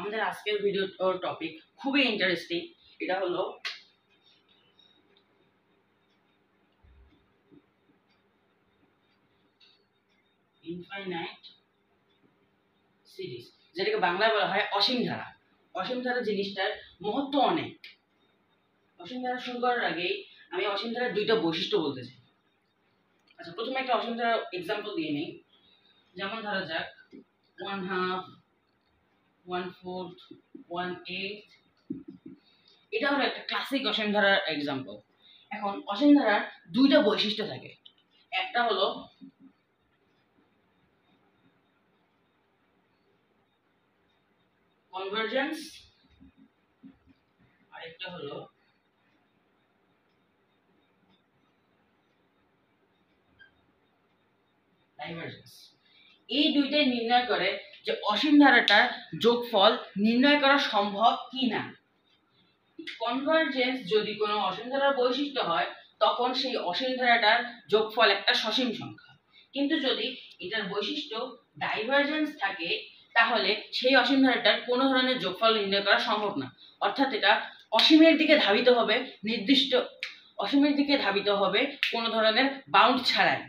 আমাদের আজকের video topic খুবই ইন্টারেস্টিং। এটা হলো ইনফাইনাইট সিরিজ, যেটাকে বাংলায় বলা হয় অসীম ধারা। অসীম ধারা জিনিসটার মহত্ব অনেক। অসীম ধারা শুরু করার আগেই আমি অসীম ধারার দুইটা বৈশিষ্ট্য বলতে চাই। আচ্ছা, প্রথমে একটা অসীম ধারার এক্সাম্পল দিয়ে নিই। যেমন ধরা যাক 1/2, 1/4, 1/8। এটা হলো একটা ক্লাসিক অসীম ধারার এক্সাম্পল। এখন অসীম ধারার দুইটা বৈশিষ্ট্য থাকে। একটা হলো কনভার্জেন্স, আরেকটা হলো ডাইভারজেন্স। এই দুইটাই নির্ণয় করে যে অসীম ধারাটার যোগফল নির্ণয় করা সম্ভব কি না। কনভার্জেন্স যদি কোনো অসীম ধারার বৈশিষ্ট্য হয়, তখন সেই অসীম ধারাটার যোগফল একটা সসীম সংখ্যা। কিন্তু যদি এটার বৈশিষ্ট্য ডাইভারজেন্স থাকে, তাহলে সেই অসীম ধারাটার কোনো ধরনের যোগফল নির্ণয় করা সম্ভব না। অর্থাৎ এটা অসীমের দিকে ধাবিত হবে, নির্দিষ্ট অসীমের দিকে ধাবিত হবে কোনো ধরনের বাউন্ড ছাড়াই।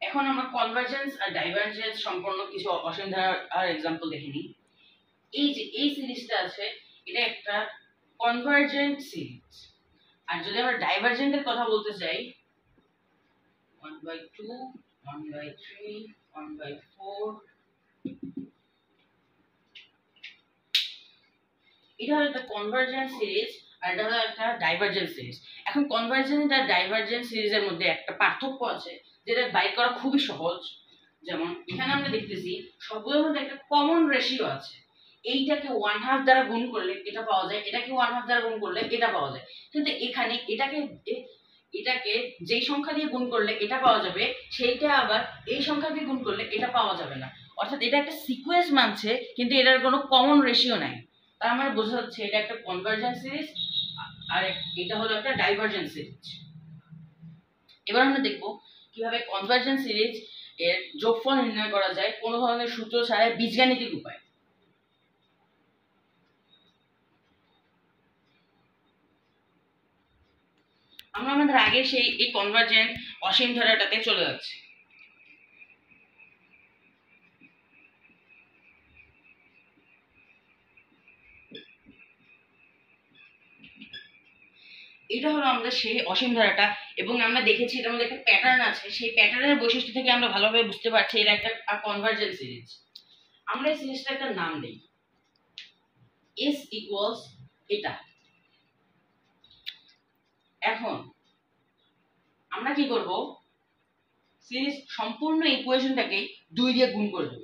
এখন আমরা কনভার্জেন্স আর ডাইভারজেন্স সম্পন্ন কিছু অসীম ধারার এক্সাম্পল দেখে নিই। এই যে এই সিরিজটা আছে, এটা একটা কনভার্জেন্ট সিরিজ। আর যদি আমরা ডাইভারজেন্টের কথা বলতে চাই, 1/2, 1/3, 1/4, এটা হলো একটা কনভার্জেন্ট সিরিজ আর এটা হলো একটা ডাইভারজেন্ট সিরিজ। এখন কনভার্জেন্ট আর ডাইভারজেন্ট সিরিজের মধ্যে একটা পার্থক্য আছে, যেটা বাইর করা খুবই সহজ। যেমন এখানে আমরা দেখতেছি সবগুলোর মধ্যে একটা কমন রেশিও আছে। এইটাকে 1/2 দ্বারা গুণ করলে এটা পাওয়া যায়, এটাকে 1/2 দ্বারা গুণ করলে এটা পাওয়া যায়। কিন্তু এখানে এটাকে যেই সংখ্যা দিয়ে গুণ করলে এটা পাওয়া যাবে, সেইটা আবার এই সংখ্যা দিয়ে গুণ করলে এটা পাওয়া যাবে না। অর্থাৎ এটা একটা সিকোয়েন্স মানছে, কিন্তু এটার কোনো কমন রেশিও নাই। তার মানে বোঝা যাচ্ছে এটা একটা কনভার্জেন্ট সিরিজ আর এটা হলো একটা ডাইভারজেন্ট সিরিজ। এবার আমরা দেখব কিভাবে কনভার্জেন্ট সিরিজ এর যোগফল নির্ণয় করা যায় কোনো ধরনের সূত্র ছাড়াই বীজগাণিতিক উপায়। আমরা আমাদের আগে সেই এই কনভার্জেন্ট অসীম ধারাটাতে চলে যাচ্ছি। এটা হলো আমাদের সেই অসীম ধারাটা, এবং আমরা দেখেছি এটার মধ্যে একটা প্যাটার্ন আছে। সেই প্যাটার্নের বৈশিষ্ট্য থেকে আমরা ভালোভাবে বুঝতে পারছি এটা একটা কনভার্জেন্ট সিরিজ। আমরা এই সিরিজটা একটা নাম দেই, S ইকুয়ালস এটা। এখন আমরা কি করব, সিরিজ সম্পূর্ণ ইকুয়েশনটাকে 2 দিয়ে গুণ করে দেব।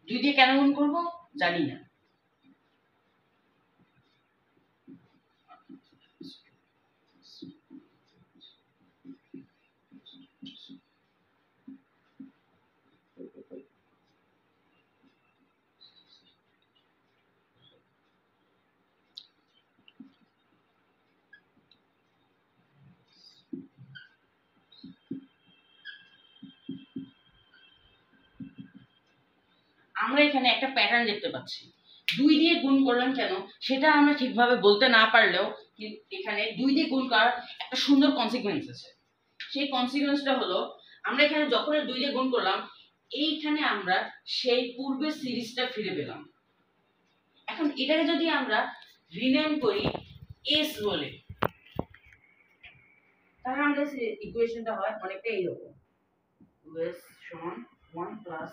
2 দিয়ে কেন গুণ করব জানি না। আমরা এখানে একটা প্যাটার্ন দেখতে পাচ্ছি। 2 দিয়ে গুণ করলাম কেন সেটা আমরা ঠিকভাবে বলতে না পারলেও এখানে 2 দিয়ে গুণ করার একটা সুন্দর কনসিকুয়েন্স আছে। সেই কনসিকুয়েন্সটা হলো, আমরা এখানে যখন 2 দিয়ে গুণ করলাম, এইখানে আমরা সেই পূর্বের সিরিজটা ফিরে পেলাম। এখন এটাকে যদি আমরা রিনেম করি S বলে, তাহলে আমাদের ইকুয়েশনটা হয় অনেকটা এইরকম, 2s সমান 1 প্লাস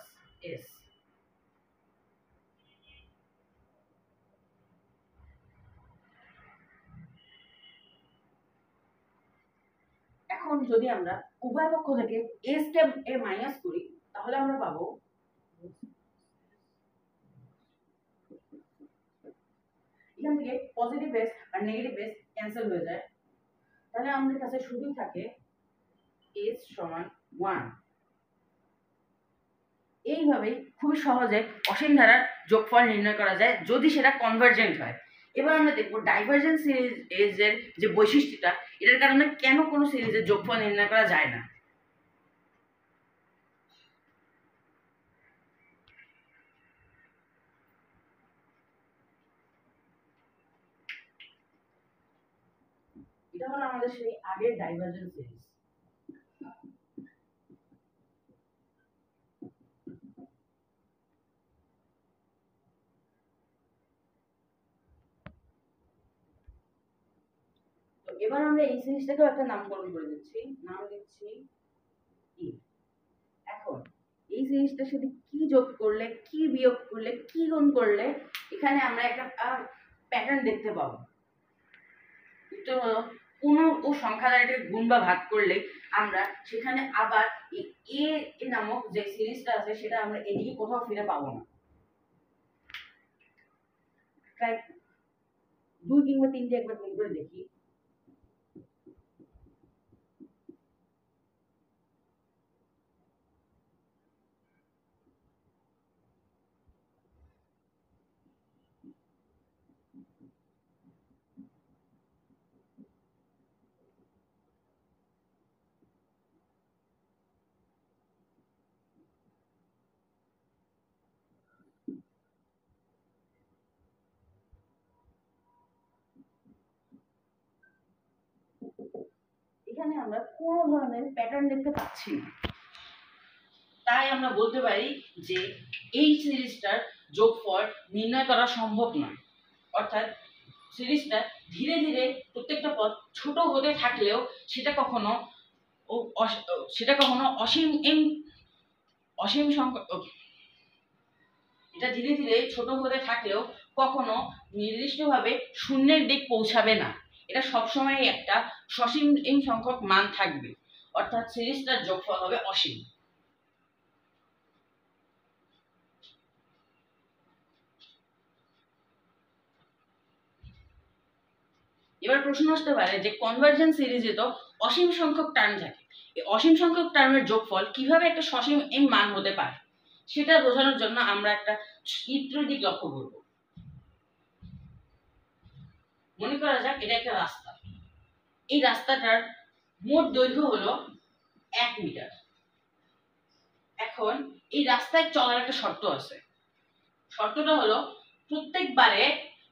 s। এখন যদি আমরা উভয় পক্ষ থেকে s কে মাইনাস করি, তাহলে আমরা পাবো এখান থেকে পজিটিভ s আর নেগেটিভ s ক্যান্সেল হয়ে যায়। তাহলে আমাদের কাছে শুধুই থাকে s সমান 1। এইভাবে খুব সহজে অসীম ধারার যোগফল নির্ণয় করা যায় যদি সেটা কনভার্জেন্ট হয়। এবার আমরা দেখব ডাইভারজেন্ট সিরিজের যে বৈশিষ্ট্যটা, এটার কারণে কেন কোনো সিরিজের যোগফল নির্ণয় করা যায় না। এটা হলো আমাদের সেই আগের ডাইভারজেন্স সিরিজ। তো এবার আমরা এই সিরিজটাকেও একটা নামকরণ করে দিচ্ছি, নাম দিচ্ছি ই। এখন এই সিরিজটার সাথে কি যোগ করলে, কি বিয়োগ করলে, কি গুণ করলে এখানে আমরা একটা প্যাটার্ন দেখতে পাবো। উত্তর হলো কোনো ও সংখ্যা দ্বারা গুণ বা ভাগ করলে আমরা সেখানে আবার এ নামক যে সিরিজটা আছে সেটা আমরা এদিকে কোথাও ফিরে পাবো না। প্রায় 2 কিংবা 3টে একবার গুণ করে দেখি। এখানে আমরা কোনো ধরনের প্যাটার্ন দেখতে পাচ্ছি না, তাই আমরা বলতে পারি যে এই সিরিজটার যোগফল নির্ণয় করা সম্ভব নয়। অর্থাৎ সিরিজটা ধীরে ধীরে প্রত্যেকটা পদ ছোট হতে থাকলেও সেটা কখনো অসীম সংখ্যক, এটা ধীরে ধীরে ছোট হতে থাকলেও কখনো নির্দিষ্টভাবে শূন্যের দিক পৌঁছাবে না। এটা সবসময় একটা সসীম সংখ্যক মান থাকবে, অর্থাৎ সিরিজটার যোগফল হবে অসীম। এবার প্রশ্ন আসতে পারে যে কনভার্জেন্স সিরিজে তো অসীম সংখ্যক টার্ম থাকে, এই অসীম সংখ্যক টার্মের যোগফল কিভাবে একটা সসীম মান হতে পারে, সেটা বোঝানোর জন্য আমরা একটা চিত্রের দিক লক্ষ্য করব। মনে করা যাক এটা একটা রাস্তা, এই রাস্তাটার মোট দৈর্ঘ্য হলো 1 মিটার। এখন এই রাস্তায় চলার একটা শর্ত আছে, শর্তটা হলো প্রত্যেকবারে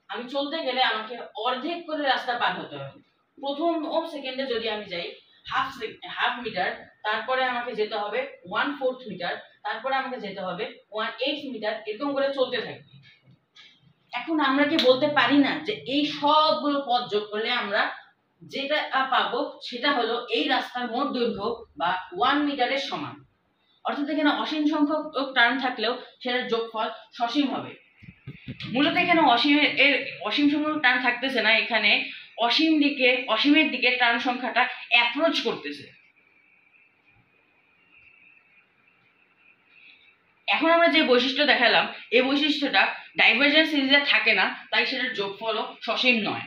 আমি চলতে গেলে আমাকে অর্ধেক করে রাস্তা পার হতে হবে। প্রথম সেকেন্ডে যদি আমি যাই হাফ মিটার, তারপরে আমাকে যেতে হবে 1/4 মিটার, তারপরে আমাকে যেতে হবে 1/8 মিটার, এরকম করে চলতে থাকবে। এখন আমরা কি বলতে পারি না যে এই সবগুলো পথ যোগ করলে আমরা যেটা পাবো সেটা হলো এই রাস্তার মোট দৈর্ঘ্য বা 1 মিটারের সমান। অর্থাৎ এখানে অসীম সংখ্যক টার্ম থাকলেও সেটার যোগফল সসীম হবে। মূলত এখানে অসীম সংখ্যক টার্ম থাকতেছে না, এখানে অসীমের দিকে টার্ম সংখ্যাটা অ্যাপ্রোচ করতেছে। এখন আমরা যে বৈশিষ্ট্য দেখালাম এই বৈশিষ্ট্যটা ডাইভারজেন্স সিরিজে থাকে না, তাই সেটার যোগফলও সসীম নয়।